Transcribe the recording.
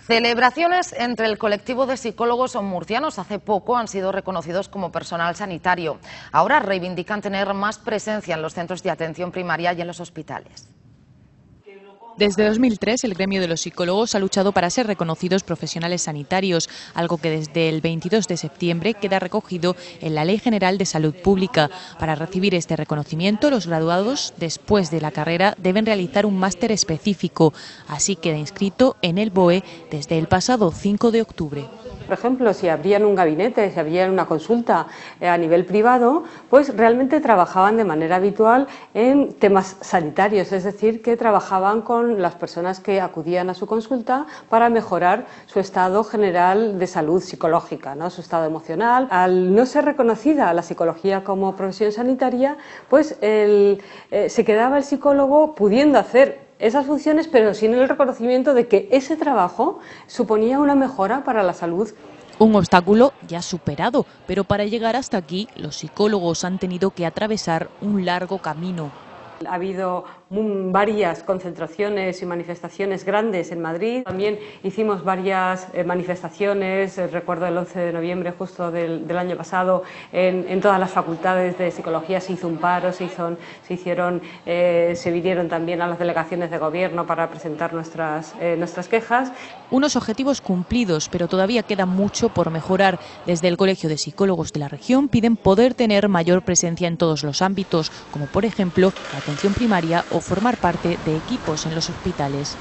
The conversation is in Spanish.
Celebraciones entre el colectivo de psicólogos murcianos. Hace poco han sido reconocidos como personal sanitario. Ahora reivindican tener más presencia en los centros de atención primaria y en los hospitales. Desde 2003, el gremio de los psicólogos ha luchado para ser reconocidos profesionales sanitarios, algo que desde el 22 de septiembre queda recogido en la Ley General de Salud Pública. Para recibir este reconocimiento, los graduados, después de la carrera, deben realizar un máster específico. Así queda inscrito en el BOE desde el pasado 5 de octubre. Por ejemplo, si abrían un gabinete, si abrían una consulta a nivel privado, pues realmente trabajaban de manera habitual en temas sanitarios, es decir, que trabajaban con las personas que acudían a su consulta para mejorar su estado general de salud psicológica, ¿no? Su estado emocional. Al no ser reconocida la psicología como profesión sanitaria, pues se quedaba el psicólogo pudiendo hacer esas funciones, pero sin el reconocimiento de que ese trabajo suponía una mejora para la salud. Un obstáculo ya superado, pero para llegar hasta aquí, los psicólogos han tenido que atravesar un largo camino. Ha habido varias concentraciones y manifestaciones grandes en Madrid. También hicimos varias manifestaciones, recuerdo el 11 de noviembre justo del año pasado, en todas las facultades de psicología se hizo un paro, se vinieron también a las delegaciones de gobierno para presentar nuestras quejas. Unos objetivos cumplidos, pero todavía queda mucho por mejorar. Desde el Colegio de Psicólogos de la región piden poder tener mayor presencia en todos los ámbitos, como por ejemplo la atención primaria o formar parte de equipos en los hospitales.